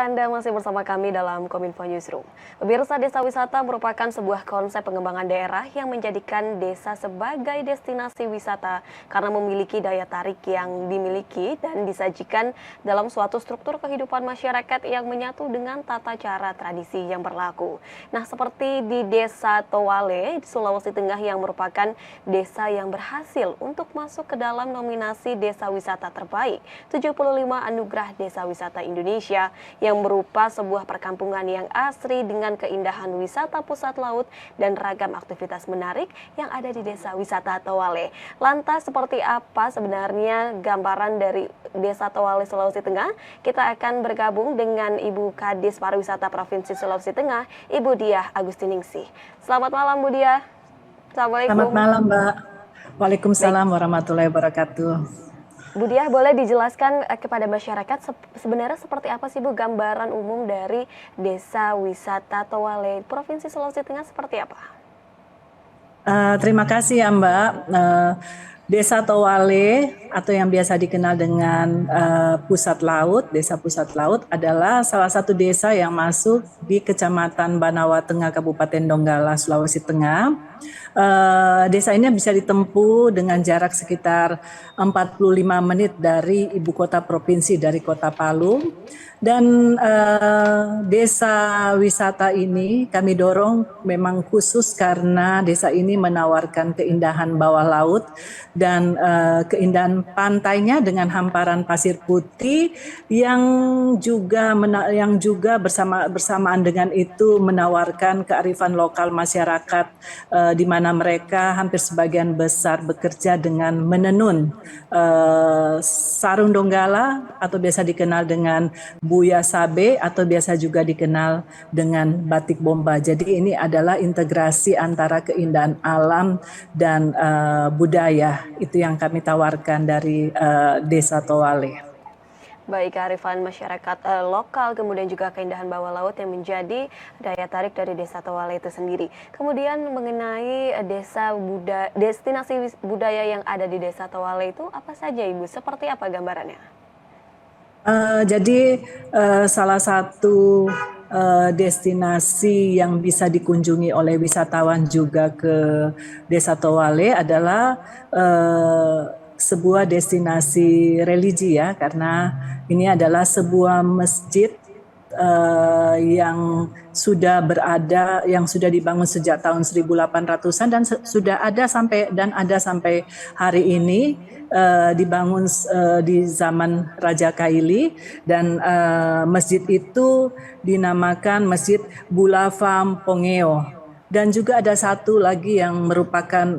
Anda masih bersama kami dalam Kominfo Newsroom. Pemirsa, desa wisata merupakan sebuah konsep pengembangan daerah yang menjadikan desa sebagai destinasi wisata karena memiliki daya tarik yang dimiliki dan disajikan dalam suatu struktur kehidupan masyarakat yang menyatu dengan tata cara tradisi yang berlaku. Nah, seperti di Desa Towale, Sulawesi Tengah yang merupakan desa yang berhasil untuk masuk ke dalam nominasi Desa Wisata Terbaik 75 Anugerah Desa Wisata Indonesia yang berupa sebuah perkampungan yang asri dengan keindahan wisata pusat laut dan ragam aktivitas menarik yang ada di Desa Wisata Towale. Lantas seperti apa sebenarnya gambaran dari Desa Towale Sulawesi Tengah? Kita akan bergabung dengan Ibu Kadis Pariwisata Provinsi Sulawesi Tengah, Ibu Diah Agustiningsih. Selamat malam Bu Diah. Assalamualaikum. Selamat malam Mbak. Waalaikumsalam Baik. warahmatullahi wabarakatuh. Bu Diah, boleh dijelaskan kepada masyarakat sebenarnya seperti apa sih Bu gambaran umum dari Desa Wisata Towale Provinsi Sulawesi Tengah seperti apa? Terima kasih ya Mbak. Desa Towale atau yang biasa dikenal dengan Pusat Laut, Desa Pusat Laut adalah salah satu desa yang masuk di Kecamatan Banawa Tengah, Kabupaten Donggala, Sulawesi Tengah. Desa ini bisa ditempuh dengan jarak sekitar 45 menit dari ibu kota provinsi, dari kota Palu. Dan desa wisata ini kami dorong memang khusus karena desa ini menawarkan keindahan bawah laut dan keindahan pantainya dengan hamparan pasir putih yang juga bersamaan dengan itu menawarkan kearifan lokal masyarakat di mana mereka hampir sebagian besar bekerja dengan menenun sarung donggala atau biasa dikenal dengan Buya Sabe atau biasa juga dikenal dengan batik bomba. Jadi ini adalah integrasi antara keindahan alam dan budaya. Itu yang kami tawarkan dari Desa Towale. Baik kearifan masyarakat lokal, kemudian juga keindahan bawah laut yang menjadi daya tarik dari Desa Towale itu sendiri. Kemudian mengenai destinasi budaya yang ada di Desa Towale itu apa saja Ibu? Seperti apa gambarannya? Jadi salah satu destinasi yang bisa dikunjungi oleh wisatawan juga ke Desa Towale adalah sebuah destinasi religi ya, karena ini adalah sebuah masjid yang sudah dibangun sejak tahun 1800-an dan sudah ada sampai hari ini, dibangun di zaman Raja Kaili, dan masjid itu dinamakan Masjid Bulafam Pongeo. Dan juga ada satu lagi yang merupakan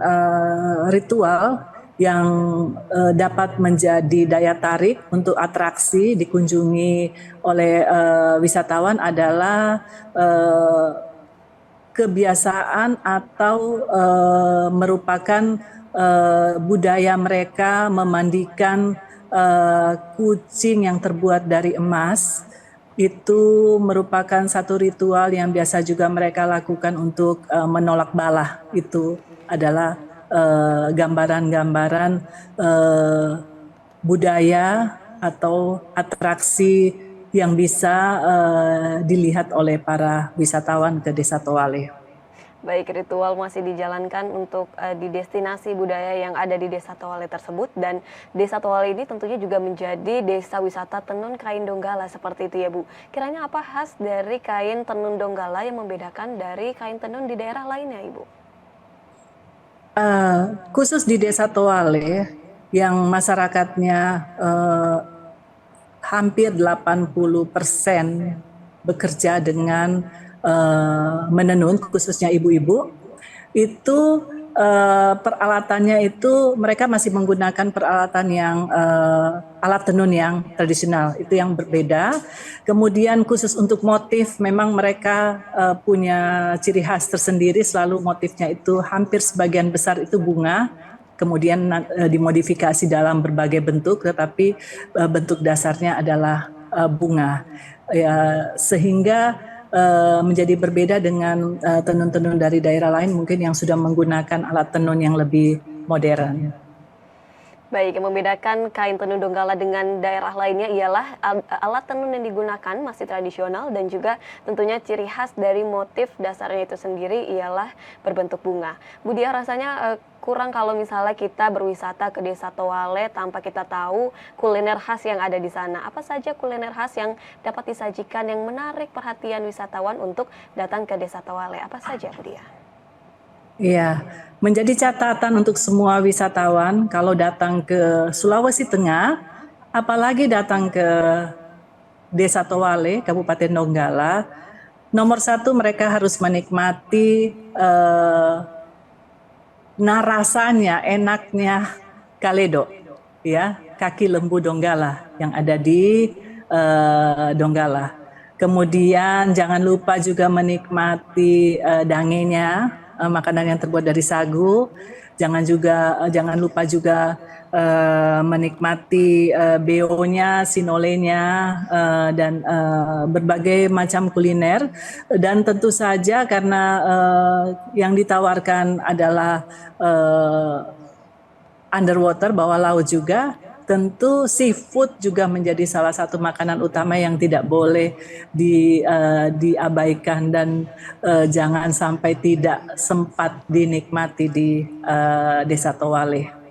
ritual yang dapat menjadi daya tarik untuk atraksi dikunjungi oleh wisatawan adalah kebiasaan atau merupakan budaya mereka memandikan kucing yang terbuat dari emas. Itu merupakan satu ritual yang biasa juga mereka lakukan untuk menolak bala. Itu adalah gambaran-gambaran budaya atau atraksi yang bisa dilihat oleh para wisatawan ke Desa Towale. Baik, ritual masih dijalankan untuk di destinasi budaya yang ada di Desa Towale tersebut, dan Desa Towale ini tentunya juga menjadi desa wisata tenun kain donggala seperti itu ya Bu. Kiranya apa khas dari kain tenun donggala yang membedakan dari kain tenun di daerah lainnya Ibu? Khusus di Desa Towale yang masyarakatnya hampir 80% bekerja dengan menenun, khususnya ibu-ibu, itu peralatannya itu mereka masih menggunakan peralatan yang alat tenun yang tradisional, itu yang berbeda. Kemudian khusus untuk motif memang mereka punya ciri khas tersendiri, selalu motifnya itu hampir sebagian besar itu bunga, kemudian dimodifikasi dalam berbagai bentuk, tetapi bentuk dasarnya adalah bunga. Ya, sehingga menjadi berbeda dengan tenun-tenun dari daerah lain mungkin yang sudah menggunakan alat tenun yang lebih modern. Baik, yang membedakan kain tenun Donggala dengan daerah lainnya ialah alat tenun yang digunakan masih tradisional dan juga tentunya ciri khas dari motif dasarnya itu sendiri ialah berbentuk bunga. Bu Diah, rasanya kurang kalau misalnya kita berwisata ke Desa Towale tanpa kita tahu kuliner khas yang ada di sana. Apa saja kuliner khas yang dapat disajikan yang menarik perhatian wisatawan untuk datang ke Desa Towale? Apa saja, Bu Diah? Iya, menjadi catatan untuk semua wisatawan kalau datang ke Sulawesi Tengah, apalagi datang ke Desa Towale, Kabupaten Donggala, nomor satu mereka harus menikmati rasanya, enaknya kaledo, ya, kaki lembu Donggala yang ada di Donggala. Kemudian jangan lupa juga menikmati dangenya, makanan yang terbuat dari sagu. Jangan lupa juga menikmati beonya, sinolenya, dan berbagai macam kuliner. Dan tentu saja karena yang ditawarkan adalah underwater, bawah laut juga, tentu seafood juga menjadi salah satu makanan utama yang tidak boleh diabaikan dan jangan sampai tidak sempat dinikmati di Desa Towale.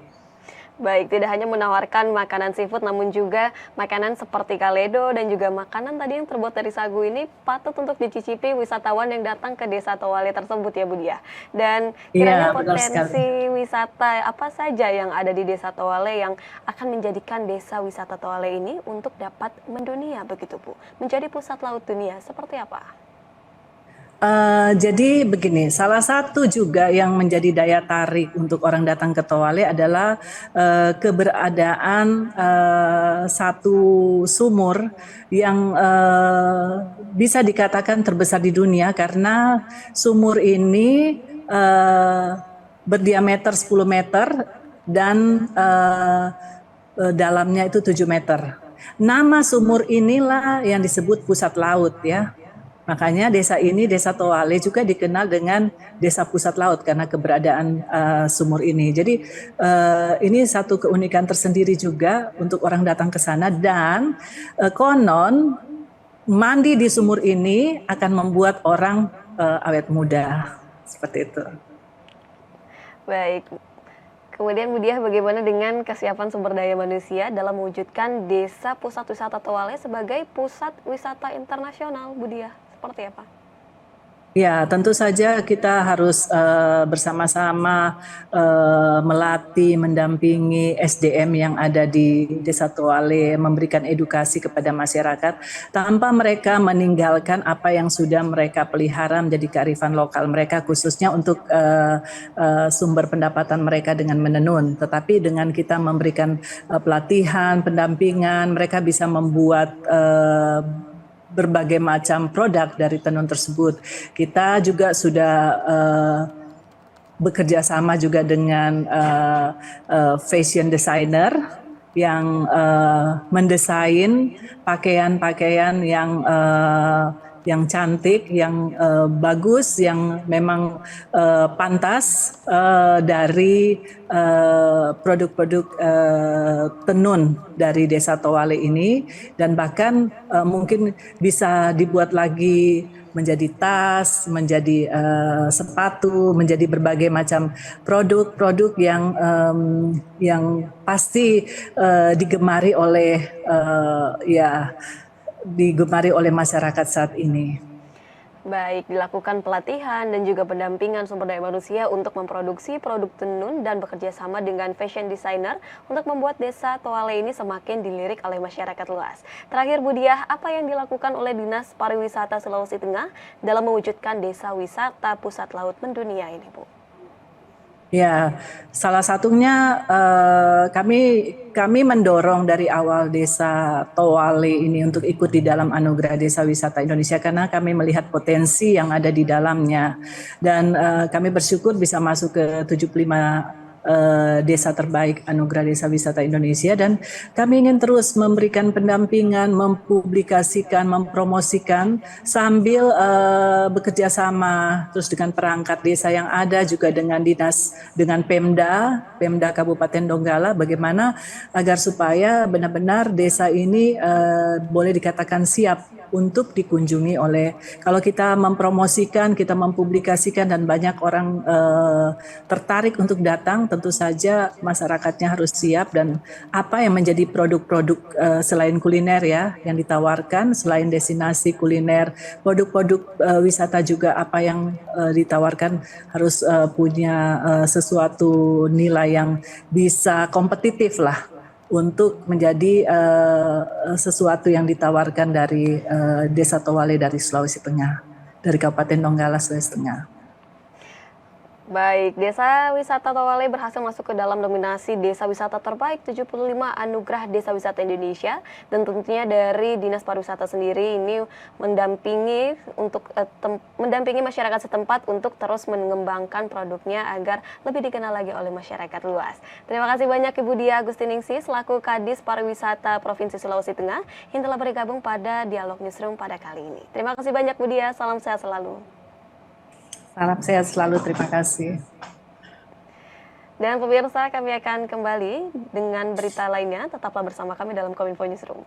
Baik, tidak hanya menawarkan makanan seafood namun juga makanan seperti kaledo dan juga makanan tadi yang terbuat dari sagu ini patut untuk dicicipi wisatawan yang datang ke Desa Towale tersebut ya Bu Diah. Dan kiranya Iya, benar sekali. potensi wisata apa saja yang ada di Desa Towale yang akan menjadikan Desa Wisata Towale ini untuk dapat mendunia begitu Bu, menjadi pusat laut dunia seperti apa? Jadi begini, salah satu juga yang menjadi daya tarik untuk orang datang ke Towale adalah keberadaan satu sumur yang bisa dikatakan terbesar di dunia karena sumur ini berdiameter 10 meter dan dalamnya itu 7 meter. Nama sumur inilah yang disebut pusat laut ya. Makanya desa ini, Desa Towale juga dikenal dengan desa pusat laut karena keberadaan sumur ini. Jadi ini satu keunikan tersendiri juga untuk orang datang ke sana dan konon mandi di sumur ini akan membuat orang awet muda. Seperti itu. Baik. Kemudian Bu Diah, bagaimana dengan kesiapan sumber daya manusia dalam mewujudkan Desa Pusat Wisata Towale sebagai pusat wisata internasional, Bu Diah? Seperti apa? Ya, tentu saja kita harus bersama-sama melatih, mendampingi SDM yang ada di Desa Towale, memberikan edukasi kepada masyarakat tanpa mereka meninggalkan apa yang sudah mereka pelihara menjadi kearifan lokal mereka, khususnya untuk sumber pendapatan mereka dengan menenun. Tetapi dengan kita memberikan pelatihan, pendampingan, mereka bisa membuat berbagai macam produk dari tenun tersebut. Kita juga sudah bekerja sama juga dengan fashion designer yang mendesain pakaian-pakaian yang cantik, yang bagus, yang memang pantas dari produk-produk tenun dari Desa Towale ini, dan bahkan mungkin bisa dibuat lagi menjadi tas, menjadi sepatu, menjadi berbagai macam produk-produk yang pasti digemari oleh digemari oleh masyarakat saat ini. Baik, dilakukan pelatihan dan juga pendampingan sumber daya manusia untuk memproduksi produk tenun dan bekerja sama dengan fashion designer untuk membuat Desa Towale ini semakin dilirik oleh masyarakat luas. Terakhir Bu Diah, apa yang dilakukan oleh Dinas Pariwisata Sulawesi Tengah dalam mewujudkan Desa Wisata Pusat Laut Mendunia ini, Bu? Ya, salah satunya kami mendorong dari awal Desa Towale ini untuk ikut di dalam Anugerah Desa Wisata Indonesia karena kami melihat potensi yang ada di dalamnya, dan kami bersyukur bisa masuk ke 75 desa terbaik Anugerah Desa Wisata Indonesia, dan kami ingin terus memberikan pendampingan, mempublikasikan, mempromosikan sambil bekerja sama terus dengan perangkat desa yang ada, juga dengan dinas, dengan Pemda Kabupaten Donggala, bagaimana agar supaya benar-benar desa ini boleh dikatakan siap untuk dikunjungi oleh, kalau kita mempromosikan, kita mempublikasikan dan banyak orang tertarik untuk datang, tentu saja masyarakatnya harus siap. Dan apa yang menjadi produk-produk selain kuliner ya yang ditawarkan, selain destinasi kuliner, produk-produk wisata juga apa yang ditawarkan harus punya sesuatu nilai yang bisa kompetitif lah untuk menjadi sesuatu yang ditawarkan dari Desa Towale dari Sulawesi Tengah, dari Kabupaten Donggala, Sulawesi Tengah. Baik, Desa Wisata Towale berhasil masuk ke dalam nominasi Desa Wisata Terbaik 75 Anugerah Desa Wisata Indonesia, dan tentunya dari Dinas Pariwisata sendiri ini mendampingi masyarakat setempat untuk terus mengembangkan produknya agar lebih dikenal lagi oleh masyarakat luas. Terima kasih banyak Ibu Dia Agustiningsih selaku Kadis Pariwisata Provinsi Sulawesi Tengah yang telah bergabung pada Dialog Newsroom pada kali ini. Terima kasih banyak Bu Dia, salam sehat selalu. Salam sehat selalu, terima kasih. Dan pemirsa, kami akan kembali dengan berita lainnya. Tetaplah bersama kami dalam Kominfo Newsroom.